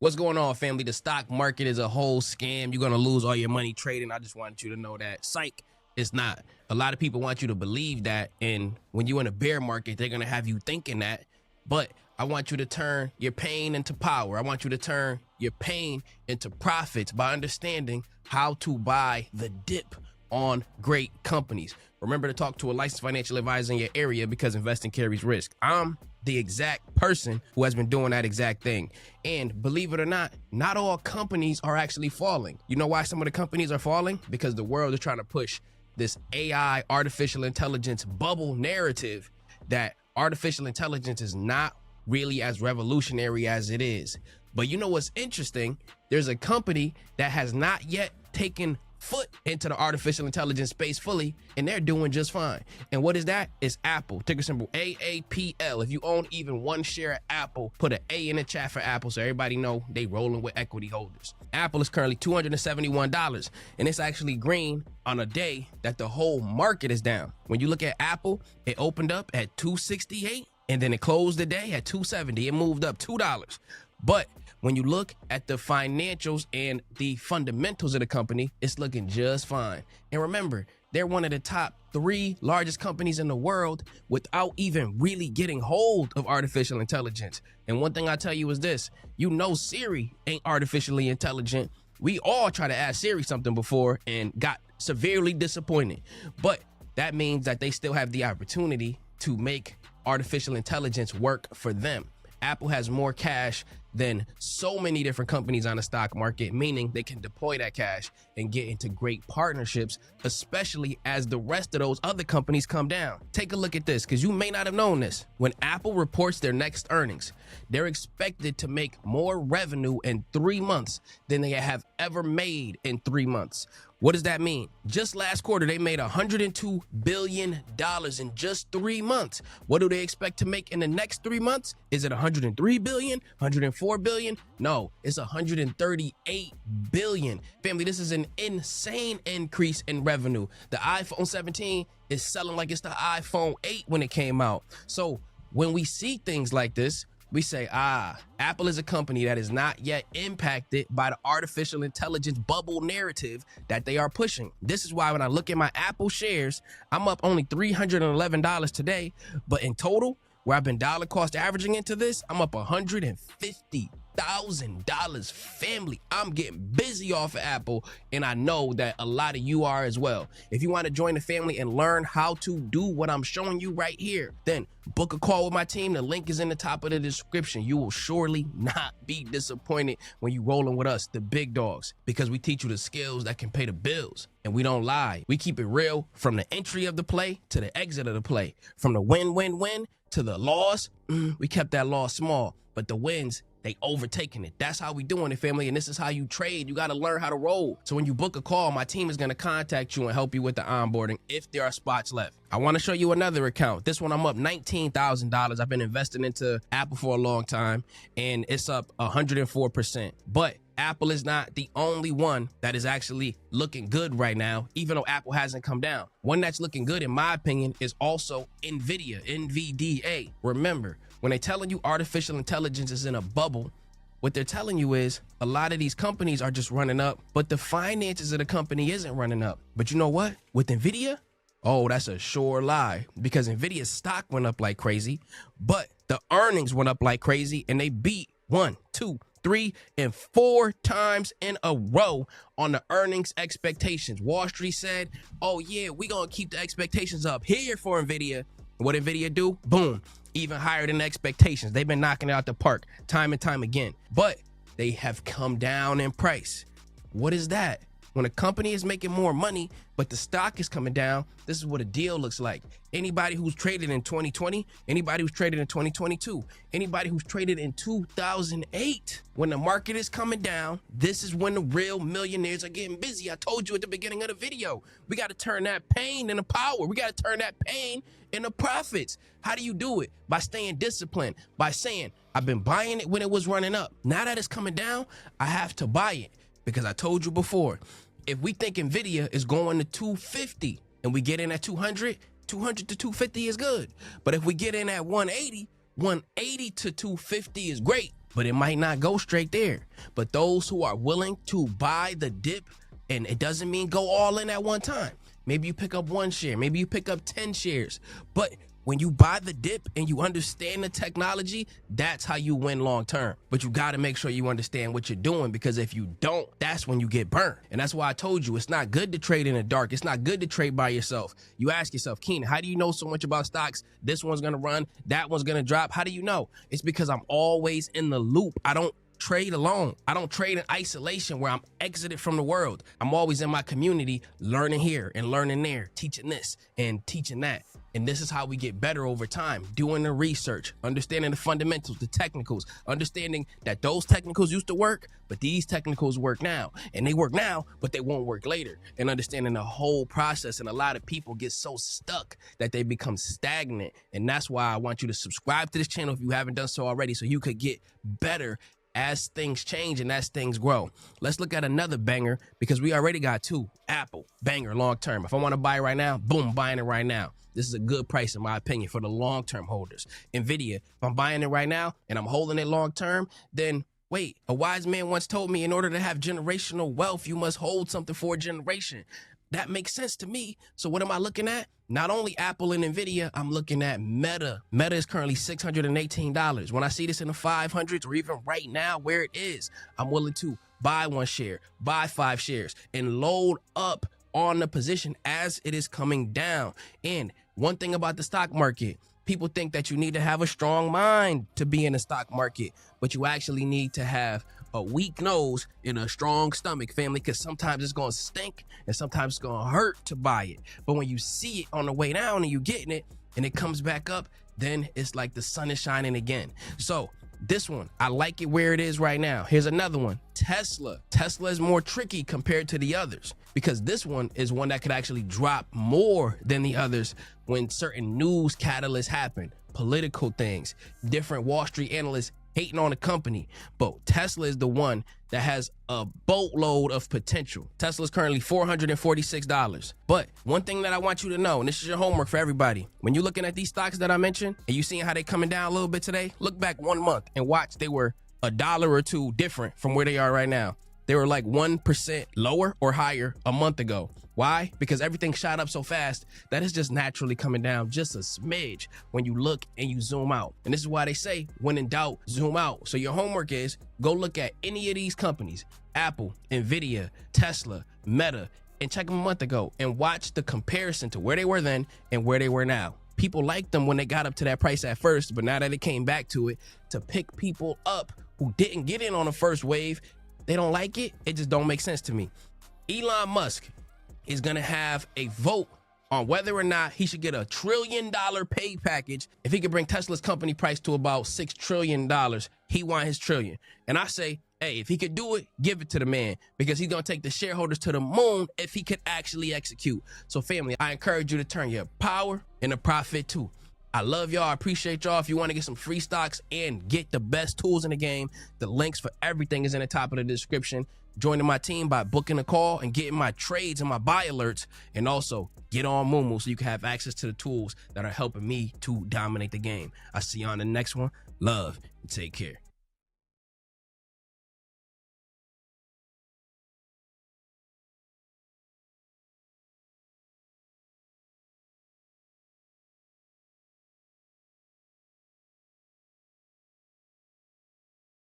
What's going on, family? The stock market is a whole scam. You're going to lose all your money trading. I just wanted you to know that. Psych, it's not. A lot of people want you to believe that. And when you're in a bear market, they're going to have you thinking that. But I want you to turn your pain into power. I want you to turn your pain into profits by understanding how to buy the dip on great companies. Remember to talk to a licensed financial advisor in your area because investing carries risk. I'm the exact person who has been doing that exact thing. And believe it or not all companies are actually falling. You know why some of the companies are falling? Because the world is trying to push this AI, artificial intelligence bubble narrative that artificial intelligence is not really as revolutionary as it is. But you know what's interesting? There's a company that has not yet taken foot into the artificial intelligence space fully, and they're doing just fine. And what is that? It's Apple, ticker symbol AAPL. If you own even one share of Apple, put an A in the chat for Apple so everybody know they rolling with equity holders. Apple is currently $271, and it's actually green on a day that the whole market is down. When you look at Apple, it opened up at $268 and then it closed the day at $270. It moved up $2. But when you look at the financials and the fundamentals of the company, it's looking just fine. And remember, they're one of the top 3 largest companies in the world without even really getting hold of artificial intelligence. And one thing I tell you is this, you know Siri ain't artificially intelligent. We all try to ask Siri something before and got severely disappointed. But that means that they still have the opportunity to make artificial intelligence work for them. Apple has more cash than so many different companies on the stock market, meaning they can deploy that cash and get into great partnerships, especially as the rest of those other companies come down. Take a look at this, because you may not have known this. When Apple reports their next earnings, they're expected to make more revenue in 3 months than they have ever made in 3 months. What does that mean? Just last quarter, they made $102 billion in just 3 months. What do they expect to make in the next 3 months? Is it 103 billion, 104 billion? No, it's 138 billion. Family, this is an insane increase in revenue. The iPhone 17 is selling like it's the iPhone 8 when it came out. So when we see things like this, we say, Apple is a company that is not yet impacted by the artificial intelligence bubble narrative that they are pushing. This is why when I look at my Apple shares, I'm up only $311 today, but in total, where I've been dollar cost averaging into this, I'm up $150,000. Family, I'm getting busy off of Apple, and I know that a lot of you are as well. If you want to join the family and learn how to do what I'm showing you right here, then book a call with my team. The link is in the top of the description. You will surely not be disappointed when you rolling with us, the big dogs, because we teach you the skills that can pay the bills. And we don't lie. We keep it real from the entry of the play to the exit of the play, from the win to the loss. We kept that loss small, but the wins, they overtaking it. That's how we doing it, family. And this is how you trade. You got to learn how to roll. So when you book a call, my team is going to contact you and help you with the onboarding if there are spots left. I want to show you another account. This one, I'm up $19,000. I've been investing into Apple for a long time, and it's up 104%. But Apple is not the only one that is actually looking good right now, even though Apple hasn't come down. One that's looking good, in my opinion, is also Nvidia, NVDA. Remember, when they're telling you artificial intelligence is in a bubble, what they're telling you is a lot of these companies are just running up, but the finances of the company isn't running up. But you know what? With Nvidia, oh, that's a sure lie, because Nvidia's stock went up like crazy, but the earnings went up like crazy, and they beat 1, 2, 3, and 4 times in a row on the earnings expectations. Wall Street said, oh yeah, we're going to keep the expectations up here for Nvidia. What Nvidia do? Boom. Even higher than the expectations. They've been knocking it out the park time and time again, but they have come down in price. What is that? When a company is making more money, but the stock is coming down, this is what a deal looks like. Anybody who's traded in 2020, anybody who's traded in 2022, anybody who's traded in 2008, when the market is coming down, this is when the real millionaires are getting busy. I told you at the beginning of the video, we got to turn that pain into power. We got to turn that pain into profits. How do you do it? By staying disciplined, by saying, I've been buying it when it was running up. Now that it's coming down, I have to buy it. Because I told you before, if we think Nvidia is going to 250 and we get in at 200 to 250 is good. But if we get in at 180 to 250 is great. but it might not go straight there. But those who are willing to buy the dip, and it doesn't mean go all in at one time. Maybe you pick up 1 share, maybe you pick up 10 shares. But when you buy the dip and you understand the technology, that's how you win long term. But you got to make sure you understand what you're doing, because if you don't, that's when you get burned. And that's why I told you it's not good to trade in the dark. It's not good to trade by yourself. You ask yourself, Keenan, how do you know so much about stocks? This one's going to run, that one's going to drop. How do you know? It's because I'm always in the loop. I don't trade alone. I don't trade in isolation where I'm exited from the world. I'm always in my community, learning here and learning there, teaching this and teaching that. And this is how we get better over time, doing the research, understanding the fundamentals, the technicals, understanding that those technicals used to work, but these technicals work now. And they work now, but they won't work later. And understanding the whole process. And a lot of people get so stuck that they become stagnant. And that's why I want you to subscribe to this channel if you haven't done so already, so you could get better as things change and as things grow. Let's look at another banger, because we already got 2. Apple, banger long term. If I want to buy it right now, boom, buying it right now. This is a good price in my opinion for the long term holders. Nvidia, if I'm buying it right now and I'm holding it long term, then wait, a wise man once told me in order to have generational wealth, you must hold something for a generation. That makes sense to me. So what am I looking at? Not only Apple and Nvidia, I'm looking at Meta. Meta is currently $618. When I see this in the 500s, or even right now where it is, I'm willing to buy 1 share, buy 5 shares, and load up on the position as it is coming down. And one thing about the stock market, people think that you need to have a strong mind to be in the stock market, but you actually need to have a weak nose and a strong stomach, family, because sometimes it's going to stink and sometimes it's going to hurt to buy it. But when you see it on the way down and you're getting it and it comes back up, then it's like the sun is shining again. So this one, I like it where it is right now. Here's another one, Tesla. Tesla is more tricky compared to the others, because this one is one that could actually drop more than the others when certain news catalysts happen, political things, different Wall Street analysts hating on the company. But Tesla is the one that has a boatload of potential. Tesla is currently $446. But one thing that I want you to know, and this is your homework for everybody, when you're looking at these stocks that I mentioned and you seeing how they coming down a little bit today, look back 1 month and watch they were $1 or $2 different from where they are right now. They were like 1% lower or higher a month ago. Why? Because everything shot up so fast that it's just naturally coming down just a smidge when you look and you zoom out. And this is why they say, when in doubt, zoom out. So your homework is go look at any of these companies, Apple, Nvidia, Tesla, Meta, and check them a month ago and watch the comparison to where they were then and where they were now. People liked them when they got up to that price at first, but now that it came back to it, to pick people up who didn't get in on the first wave, they don't like it. It just don't make sense to me. Elon Musk is going to have a vote on whether or not he should get a $1 trillion pay package. If he could bring Tesla's company price to about $6 trillion, he want his trillion. And I say, hey, if he could do it, give it to the man, because he's going to take the shareholders to the moon if he could actually execute. So family, I encourage you to turn your power into profit too. I love y'all. I appreciate y'all. If you want to get some free stocks and get the best tools in the game, the links for everything is in the top of the description. Joining my team by booking a call and getting my trades and my buy alerts, and also get on Moomoo so you can have access to the tools that are helping me to dominate the game. I'll see you on the next one. Love and take care.